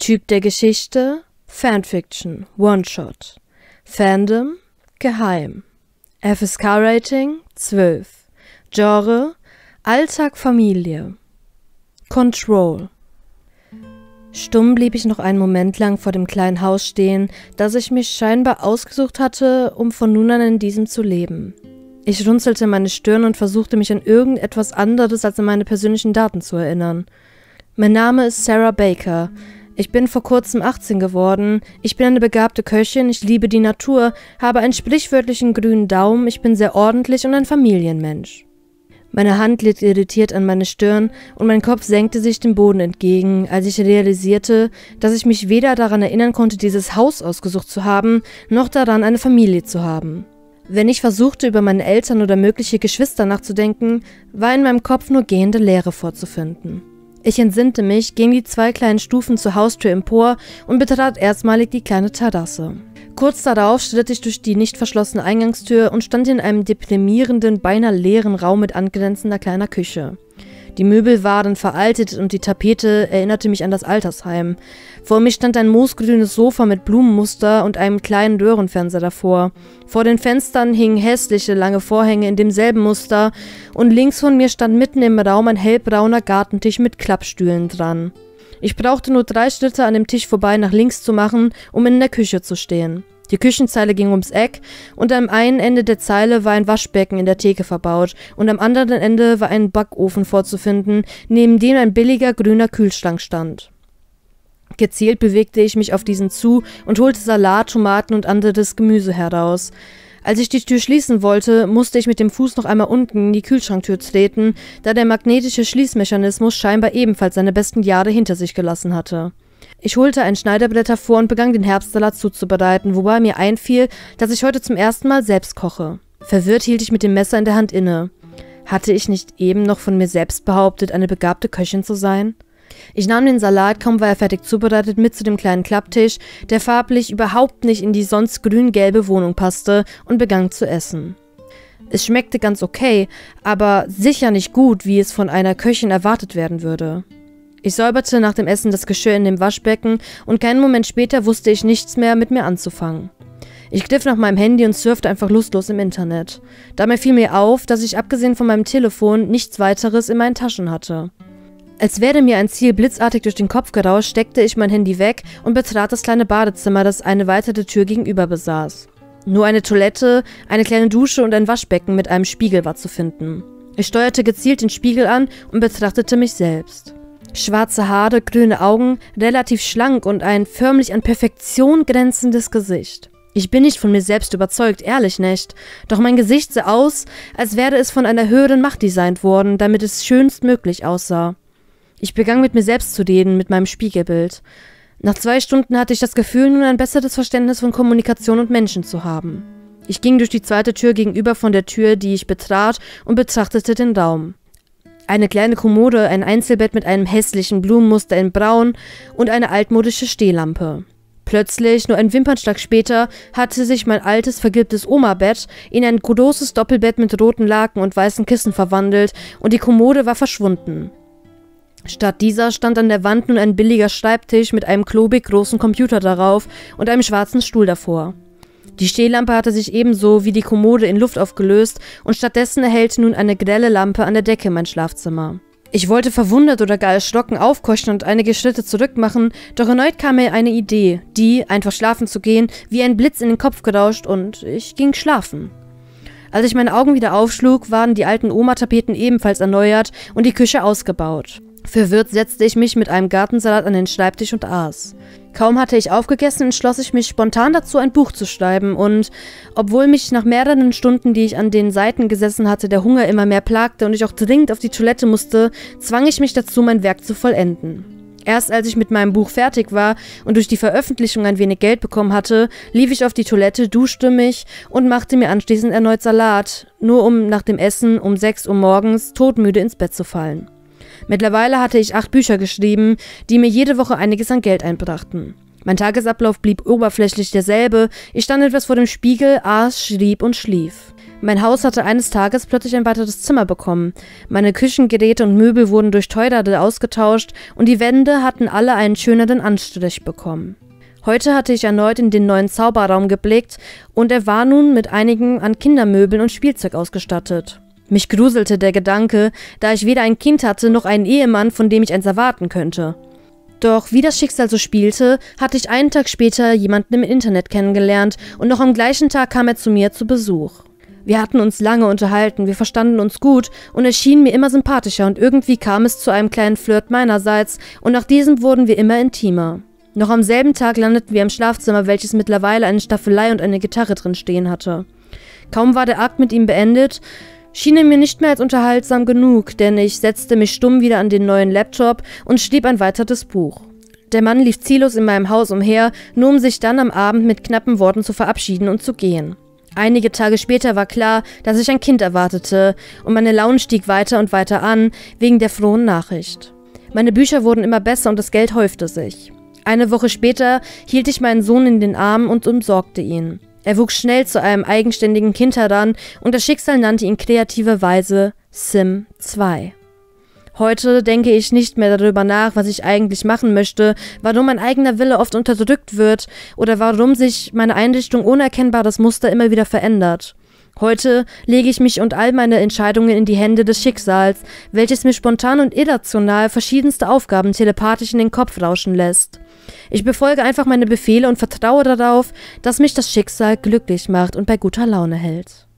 Typ der Geschichte: Fanfiction, One-Shot. Fandom: geheim. FSK-Rating: 12. Genre: Alltag, Familie. Control. Stumm blieb ich noch einen Moment lang vor dem kleinen Haus stehen, das ich mich scheinbar ausgesucht hatte, um von nun an in diesem zu leben. Ich runzelte meine Stirn und versuchte mich an irgendetwas anderes als an meine persönlichen Daten zu erinnern. Mein Name ist Sarah Baker. Ich bin vor kurzem 18 geworden. Ich bin eine begabte Köchin, ich liebe die Natur, habe einen sprichwörtlichen grünen Daumen, ich bin sehr ordentlich und ein Familienmensch. Meine Hand glitt irritiert an meine Stirn und mein Kopf senkte sich dem Boden entgegen, als ich realisierte, dass ich mich weder daran erinnern konnte, dieses Haus ausgesucht zu haben, noch daran, eine Familie zu haben. Wenn ich versuchte, über meine Eltern oder mögliche Geschwister nachzudenken, war in meinem Kopf nur gähnende Leere vorzufinden. Ich entsinnte mich, ging die 2 kleinen Stufen zur Haustür empor und betrat erstmalig die kleine Terrasse. Kurz darauf schritt ich durch die nicht verschlossene Eingangstür und stand in einem deprimierenden, beinahe leeren Raum mit angrenzender kleiner Küche. Die Möbel waren veraltet und die Tapete erinnerte mich an das Altersheim. Vor mir stand ein moosgrünes Sofa mit Blumenmuster und einem kleinen Röhrenfernseher davor. Vor den Fenstern hingen hässliche, lange Vorhänge in demselben Muster und links von mir stand mitten im Raum ein hellbrauner Gartentisch mit Klappstühlen dran. Ich brauchte nur 3 Schritte an dem Tisch vorbei nach links zu machen, um in der Küche zu stehen. Die Küchenzeile ging ums Eck und am einen Ende der Zeile war ein Waschbecken in der Theke verbaut und am anderen Ende war ein Backofen vorzufinden, neben dem ein billiger grüner Kühlschrank stand. Gezielt bewegte ich mich auf diesen zu und holte Salat, Tomaten und anderes Gemüse heraus. Als ich die Tür schließen wollte, musste ich mit dem Fuß noch einmal unten in die Kühlschranktür treten, da der magnetische Schließmechanismus scheinbar ebenfalls seine besten Jahre hinter sich gelassen hatte. Ich holte ein Schneiderbrett hervor und begann den Herbstsalat zuzubereiten, wobei mir einfiel, dass ich heute zum ersten Mal selbst koche. Verwirrt hielt ich mit dem Messer in der Hand inne. Hatte ich nicht eben noch von mir selbst behauptet, eine begabte Köchin zu sein? Ich nahm den Salat, kaum war er fertig zubereitet, mit zu dem kleinen Klapptisch, der farblich überhaupt nicht in die sonst grün-gelbe Wohnung passte, und begann zu essen. Es schmeckte ganz okay, aber sicher nicht gut, wie es von einer Köchin erwartet werden würde. Ich säuberte nach dem Essen das Geschirr in dem Waschbecken und keinen Moment später wusste ich nichts mehr mit mir anzufangen. Ich griff nach meinem Handy und surfte einfach lustlos im Internet. Dabei fiel mir auf, dass ich abgesehen von meinem Telefon nichts weiteres in meinen Taschen hatte. Als wäre mir ein Ziel blitzartig durch den Kopf gerauscht, steckte ich mein Handy weg und betrat das kleine Badezimmer, das eine weitere Tür gegenüber besaß. Nur eine Toilette, eine kleine Dusche und ein Waschbecken mit einem Spiegel war zu finden. Ich steuerte gezielt den Spiegel an und betrachtete mich selbst. Schwarze Haare, grüne Augen, relativ schlank und ein förmlich an Perfektion grenzendes Gesicht. Ich bin nicht von mir selbst überzeugt, ehrlich nicht. Doch mein Gesicht sah aus, als wäre es von einer höheren Macht designt worden, damit es schönstmöglich aussah. Ich begann mit mir selbst zu reden, mit meinem Spiegelbild. Nach 2 Stunden hatte ich das Gefühl, nun ein besseres Verständnis von Kommunikation und Menschen zu haben. Ich ging durch die zweite Tür gegenüber von der Tür, die ich betrat, und betrachtete den Raum. Eine kleine Kommode, ein Einzelbett mit einem hässlichen Blumenmuster in Braun und eine altmodische Stehlampe. Plötzlich, nur ein Wimpernschlag später, hatte sich mein altes, vergilbtes Oma-Bett in ein großes Doppelbett mit roten Laken und weißen Kissen verwandelt und die Kommode war verschwunden. Statt dieser stand an der Wand nun ein billiger Schreibtisch mit einem klobig großen Computer darauf und einem schwarzen Stuhl davor. Die Stehlampe hatte sich ebenso wie die Kommode in Luft aufgelöst und stattdessen erhellte nun eine grelle Lampe an der Decke mein Schlafzimmer. Ich wollte verwundert oder gar erschrocken aufkeuchen und einige Schritte zurück machen, doch erneut kam mir eine Idee, die, einfach schlafen zu gehen, wie ein Blitz in den Kopf gerauscht, und ich ging schlafen. Als ich meine Augen wieder aufschlug, waren die alten Oma-Tapeten ebenfalls erneuert und die Küche ausgebaut. Verwirrt setzte ich mich mit einem Gartensalat an den Schreibtisch und aß. Kaum hatte ich aufgegessen, entschloss ich mich spontan dazu, ein Buch zu schreiben und, obwohl mich nach mehreren Stunden, die ich an den Seiten gesessen hatte, der Hunger immer mehr plagte und ich auch dringend auf die Toilette musste, zwang ich mich dazu, mein Werk zu vollenden. Erst als ich mit meinem Buch fertig war und durch die Veröffentlichung ein wenig Geld bekommen hatte, lief ich auf die Toilette, duschte mich und machte mir anschließend erneut Salat, nur um nach dem Essen um 6 Uhr morgens todmüde ins Bett zu fallen. Mittlerweile hatte ich 8 Bücher geschrieben, die mir jede Woche einiges an Geld einbrachten. Mein Tagesablauf blieb oberflächlich derselbe, ich stand etwas vor dem Spiegel, aß, schrieb und schlief. Mein Haus hatte eines Tages plötzlich ein weiteres Zimmer bekommen. Meine Küchengeräte und Möbel wurden durch teurere ausgetauscht und die Wände hatten alle einen schöneren Anstrich bekommen. Heute hatte ich erneut in den neuen Zauberraum geblickt und er war nun mit einigen an Kindermöbeln und Spielzeug ausgestattet. Mich gruselte der Gedanke, da ich weder ein Kind hatte noch einen Ehemann, von dem ich eins erwarten könnte. Doch wie das Schicksal so spielte, hatte ich einen Tag später jemanden im Internet kennengelernt und noch am gleichen Tag kam er zu mir zu Besuch. Wir hatten uns lange unterhalten, wir verstanden uns gut und er schien mir immer sympathischer und irgendwie kam es zu einem kleinen Flirt meinerseits und nach diesem wurden wir immer intimer. Noch am selben Tag landeten wir im Schlafzimmer, welches mittlerweile eine Staffelei und eine Gitarre drin stehen hatte. Kaum war der Akt mit ihm beendet, schien er mir nicht mehr als unterhaltsam genug, denn ich setzte mich stumm wieder an den neuen Laptop und schrieb ein weiteres Buch. Der Mann lief ziellos in meinem Haus umher, nur um sich dann am Abend mit knappen Worten zu verabschieden und zu gehen. Einige Tage später war klar, dass ich ein Kind erwartete und meine Laune stieg weiter und weiter an, wegen der frohen Nachricht. Meine Bücher wurden immer besser und das Geld häufte sich. Eine Woche später hielt ich meinen Sohn in den Armen und umsorgte ihn. Er wuchs schnell zu einem eigenständigen Kind heran und das Schicksal nannte ihn kreativerweise Sim 2. Heute denke ich nicht mehr darüber nach, was ich eigentlich machen möchte, warum mein eigener Wille oft unterdrückt wird oder warum sich meine Einrichtung unerkennbares Muster immer wieder verändert. Heute lege ich mich und all meine Entscheidungen in die Hände des Schicksals, welches mir spontan und irrational verschiedenste Aufgaben telepathisch in den Kopf rauschen lässt. Ich befolge einfach meine Befehle und vertraue darauf, dass mich das Schicksal glücklich macht und bei guter Laune hält.